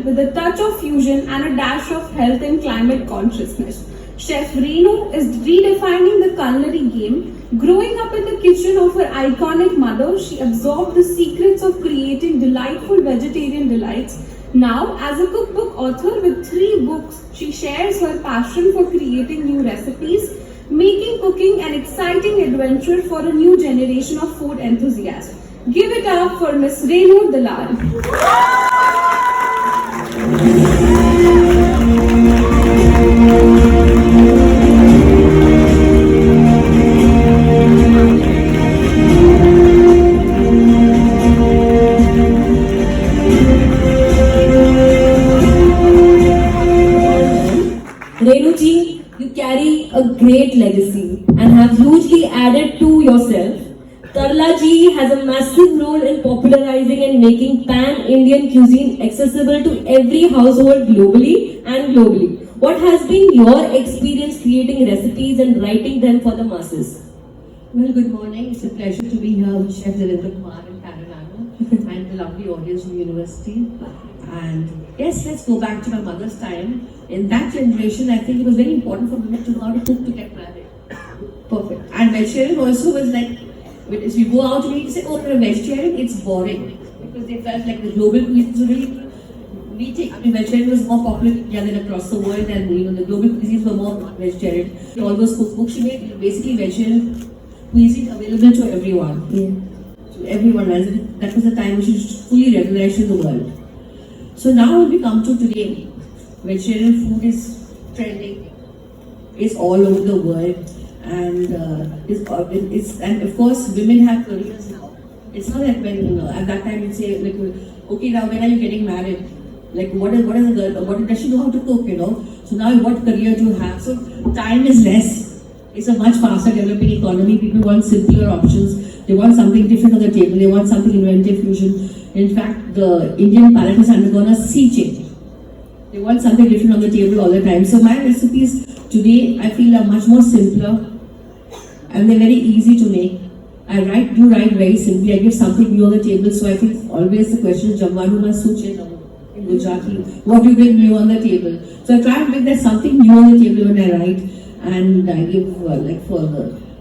with a touch of fusion and a dash of health and climate consciousness. Chef Renu is redefining the culinary game. Growing up in the kitchen of her iconic mother, she absorbed the secrets of creating delightful vegetarian delights. Now, as a cookbook author with 3 books, she shares her passion for creating new recipes, making cooking an exciting adventure for a new generation of food enthusiasts. Give it up for Miss Renu Dalal. Renuji, you carry a great legacy and have hugely added to yourself. Tarla ji has a massive role in popularizing and making pan-Indian cuisine accessible to every household globally and globally. What has been your experience creating recipes and writing them for the masses? Well, good morning. It's a pleasure to be here with Chef Devendra Kumar and Carolina and the lovely audience from the university. And yes, let's go back to my mother's time. In that generation, I think it was very important for women to know how to cook to get married. Perfect. And vegetarian also was like, if you go out to eat, you say, oh, you're a vegetarian, it's boring. Because they felt like the global cuisines were really meeting. I mean, vegetarian was more popular in India than across the world, and the global cuisines were more vegetarian. All those cookbooks she made, basically vegetarian cuisine available to everyone. To everyone. And that was the time when she fully revolutionized in the world. So now when we come to today, vegetarian food is trending. It's all over the world. And and of course women have careers now. It's not that when at that time you'd say like, okay, now when are you getting married? Like what does she know how to cook? So now what career do you have? So time is less. It's a much faster developing economy. People want simpler options. They want something different on the table. They want something inventive, fusion. In fact, the Indian palate has undergone a sea change. They want something different on the table all the time. So my recipes today I feel are much more simpler. And they're very easy to make. I do write very simply. I give something new on the table. So I think always the question is, Jamwanu ma suche in Gujarati, what do you bring new on the table? So I try and bring that something new on the table when I write. And I give for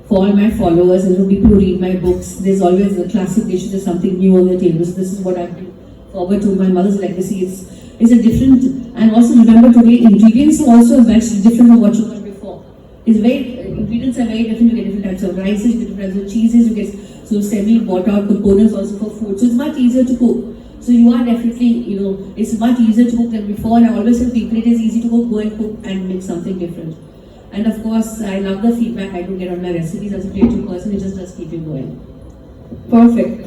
all my followers and for people who read my books, there's always a classic dish, there's something new on the table. So this is what I bring forward to my mother's legacy. It's a different, and also remember today, ingredients are also very different from what you had before. Ingredients are very different. You get different types of rices, different types of cheeses, you get semi-bought out components also for food. So it's much easier to cook. So you are definitely, it's much easier to cook than before. And I always tell people it is easy to go and cook and make something different. And of course, I love the feedback I do get on my recipes. As a creative person, it just does keep you going. Perfect.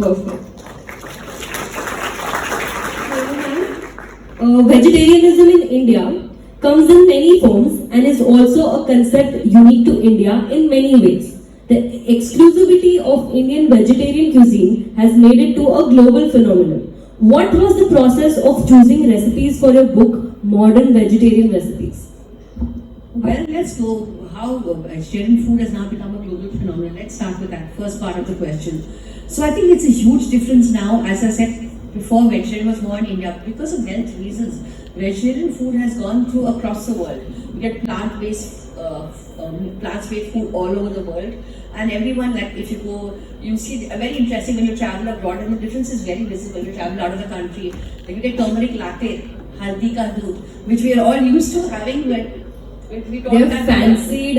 Vegetarianism in India comes in many forms and is also a concept unique to India in many ways. The exclusivity of Indian vegetarian cuisine has made it to a global phenomenon. What was the process of choosing recipes for your book, Modern Vegetarian Recipes? Well, let's go how vegetarian food has now become a global phenomenon. Let's start with that first part of the question. So I think it's a huge difference now. As I said before, vegetarian was more in India because of health reasons. Vegetarian food has gone through across the world. You get plant-based food all over the world, and everyone, like if you go, you see very interesting when you travel abroad, and the difference is very visible. You travel out of the country, like you get turmeric latte, haldi ka doodh, which we are all used to having when we talk about fancied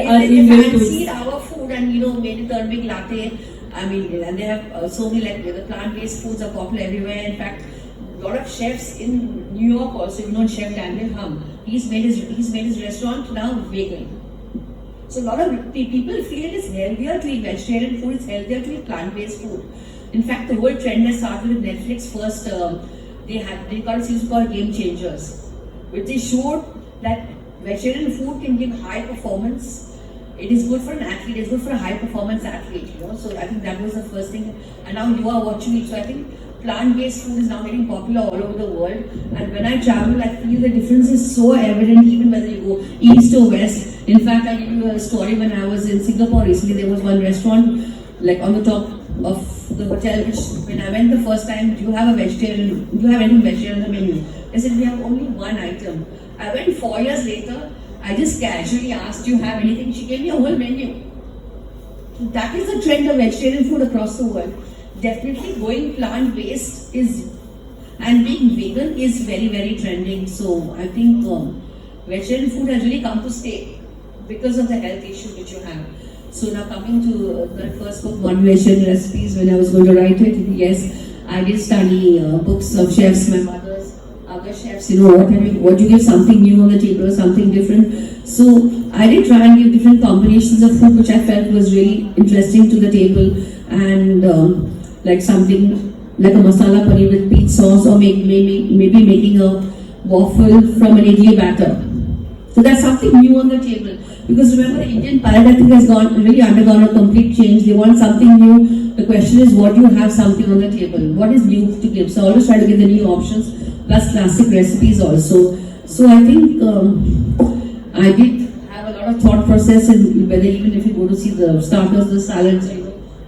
our food and made a turmeric latte. I mean, and they have so many the plant-based foods are popular everywhere. In fact, a lot of chefs in New York also, Chef Daniel Hum, he's made his restaurant now vegan. So a lot of people feel it is healthier to eat vegetarian food, it's healthier to eat plant-based food. In fact, the whole trend has started with Netflix first. They got a series called Game Changers, which they showed that vegetarian food can give high performance. It is good for an athlete, it's good for a high performance athlete, So I think that was the first thing. And now you are what you eat. So I think plant-based food is now getting popular all over the world. And when I travel, I feel the difference is so evident, even whether you go east or west. In fact, I'll give you a story. When I was in Singapore recently, there was one restaurant on the top of the hotel, which when I went the first time, do you have anything vegetarian on the menu? I said, we have only one item. I went 4 years later, I just casually asked, do you have anything? She gave me a whole menu. So that is the trend of vegetarian food across the world. Definitely going plant-based is, and being vegan is very, very trending. So I think vegetarian food has really come to stay because of the health issue which you have. So now coming to the first book, One Vegetarian Recipes, when I was going to write it, yes, I did study books of chefs, my mother's, other chefs, what do you give something new on the table or something different. So I did try and give different combinations of food which I felt was really interesting to the table, and like something like a masala paneer with peach sauce, or maybe making a waffle from an idli batter. So that's something new on the table. Because remember, the Indian palate, I think, has really undergone a complete change. They want something new. The question is, what do you have something on the table? What is new to give? So I always try to give the new options, plus classic recipes also. So I think I did have a lot of thought process, and whether even if you go to see the starters, the salads,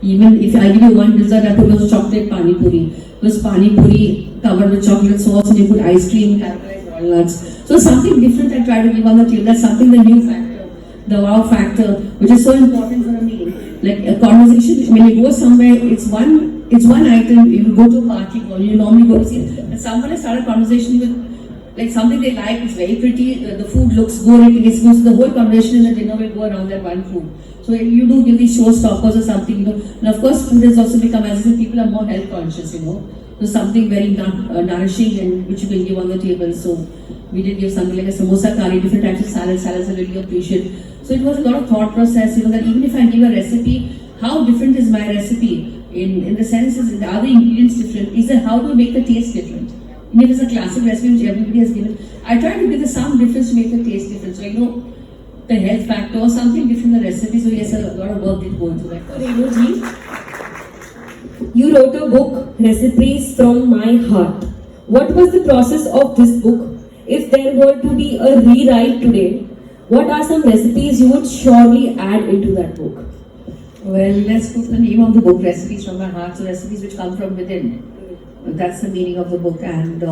even if I give you one dessert, I put was chocolate pani puri. It was pani puri covered with chocolate sauce, and you put ice cream, caramelized walnuts. So something different I try to give on the table. That's something, the new factor, the wow factor, which is so important for a meal. Like a conversation, when you go somewhere, it's one item. You go to a party, or you normally go to see, and someone has started a conversation with like something they like, it's very pretty, the food looks good, it tastes good, so the whole conversation in the dinner will go around that one food. So you do give these showstoppers or something, and of course food has also become, as I said, people are more health conscious, so something very nourishing and which you can give on the table. So we did give something like a samosa curry, different types of salads I really appreciate. So it was a lot of thought process, that even if I give a recipe, how different is my recipe? In the sense, are the ingredients different? Is it how do you make the taste different? And if it's a classic recipe which everybody has given, I try to give some difference to make the taste different. So the health factor or something different in the recipe. So yes, a lot of work did go into that. Renuji, you wrote a book, Recipes from My Heart. What was the process of this book? If there were to be a rewrite today, what are some recipes you would surely add into that book? Well, let's put the name of the book, Recipes from My Heart. So recipes which come from within. That's the meaning of the book, and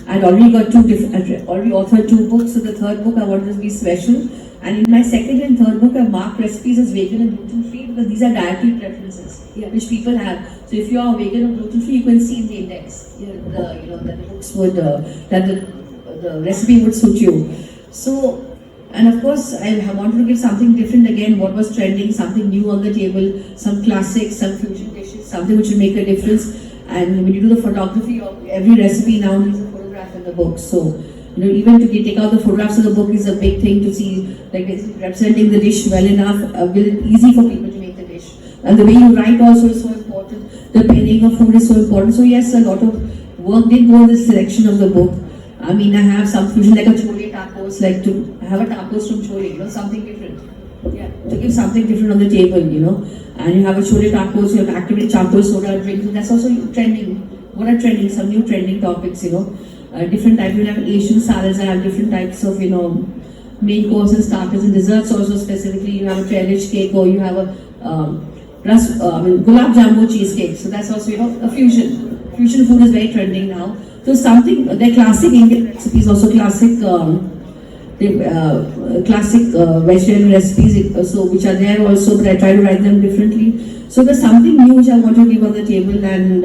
I'd already got already authored 2 books. So the third book I wanted to be special, and in my second and third book I marked recipes as vegan and gluten free because these are dietary preferences which people have. So if you are vegan or gluten free, you can see in the index that the books would that the recipe would suit you. So. And of course, I wanted to give something different again, what was trending, something new on the table, some classics, some fusion dishes, something which will make a difference. And when you do the photography of every recipe now needs a photograph in the book. So, even to take out the photographs of the book is a big thing to see, like representing the dish well enough, easy for people to make the dish. And the way you write also is so important. The pairing of food is so important. So yes, a lot of work did go in the selection of the book. I mean, I have some fusion like a chole tacos, like to have a tacos from chole, something different. Yeah, to give something different on the table, And you have a chole tacos, you have activate charcoal soda drinks, and that's also trending. What are trending? Some new trending topics, different types. You have Asian salads, I have different types of, main courses, starters, and desserts also specifically. You have a Trellish cake, or you have a gulab jamun cheesecake. So that's also, a fusion. Fusion food is very trending now. So something, they're classic Indian recipes, also classic vegetarian recipes, so which are there also, but I try to write them differently. So there's something new which I want to give on the table, and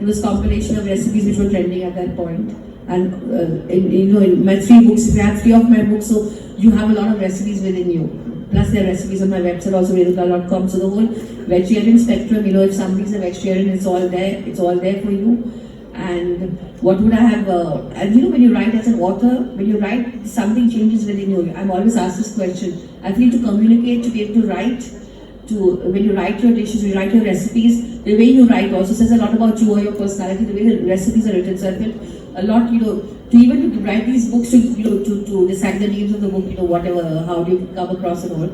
it was compilation of recipes which were trending at that point. And in my 3 books, if you have 3 of my books, so you have a lot of recipes within you. Plus there are recipes on my website also, venuka.com. So the whole vegetarian spectrum, if somebody's a vegetarian, it's all there for you. And what would I have, and when you write as an author, when you write, something changes within you. I'm always asked this question. I feel to communicate, to be able to write, when you write your dishes, when you write your recipes, the way you write also says a lot about you or your personality, the way the recipes are written. So I feel a lot, to even to write these books, to decide the names of the book, whatever, how do you come across it all.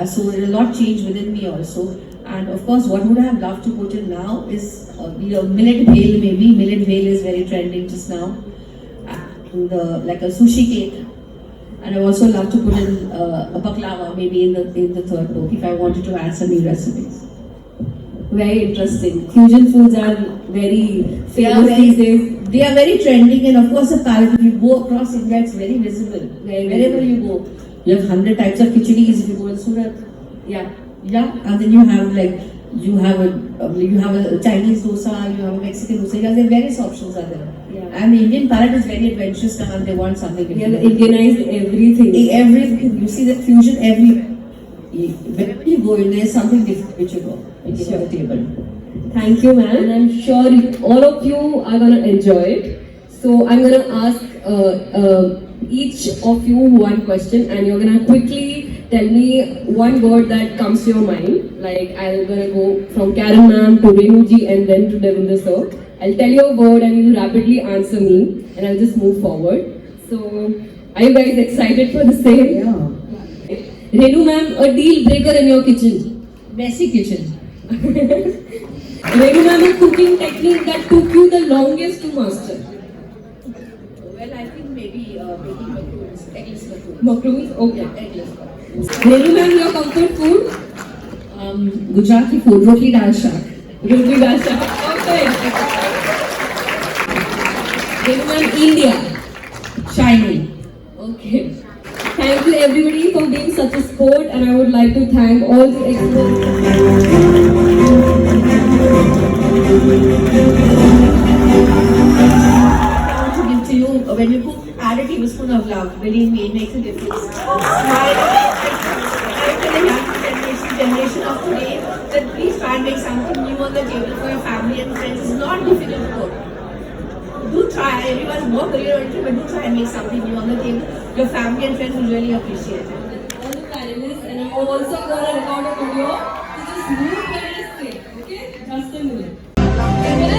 So there's a lot changed within me also. And of course, what would I have loved to put in now is, millet bhel maybe. Millet bhel is very trending just now. And like a sushi cake. And I also love to put in a baklava maybe in the third book if I wanted to add some new recipes. Very interesting. Fusion foods are very famous these days. They are very trending, and of course, the palette, if you go across India, it's very visible. Wherever you go, you have 100 types of khichadis if you go in Surat. Yeah. Yeah, and then you have like, you have a Chinese dosa, you have a Mexican dosa, there are various options are there. Yeah. And the Indian palate is very adventurous now, and they want something We have different. Indianized everything. Everything, you see the fusion everywhere. Wherever you go, there's something different which you go, which is on the table. Thank you, ma'am. And I'm sure all of you are gonna enjoy it. So I'm gonna ask each of you one question, and you're gonna quickly tell me one word that comes to your mind. Like I'm gonna go from Karen ma'am to Renuji and then to Devinder sir. I'll tell you a word and you rapidly answer me, and I'll just move forward. So, are you guys excited for the same? Yeah. Renu ma'am, a deal breaker in your kitchen. Messy kitchen. Renu ma'am, a cooking technique that took you the longest to master. Well, I think maybe making macaroons, eggless macaroons. Macaroons? Okay. Yeah, eggless macaroons. Renu ma'am, your comfort food? Gujarati food, roti dal shak. Roti dal shak. Perfect. Renu ma'am, India. Shiny. Okay. Thank you everybody for being such a sport, and I would like to thank all the experts. I want to give to you, when you cook, add a tablespoon of love. Believe me, it makes a difference. I tell the young generation of today that please try and make something new on the table for your family and friends. It's not difficult to cook. Do try, everyone's more career oriented, but do try and make something new on the table. Your family and friends will really appreciate it. All the panelists, and I'm also going to record a video to just move where I sit. Okay? Just a minute. Can I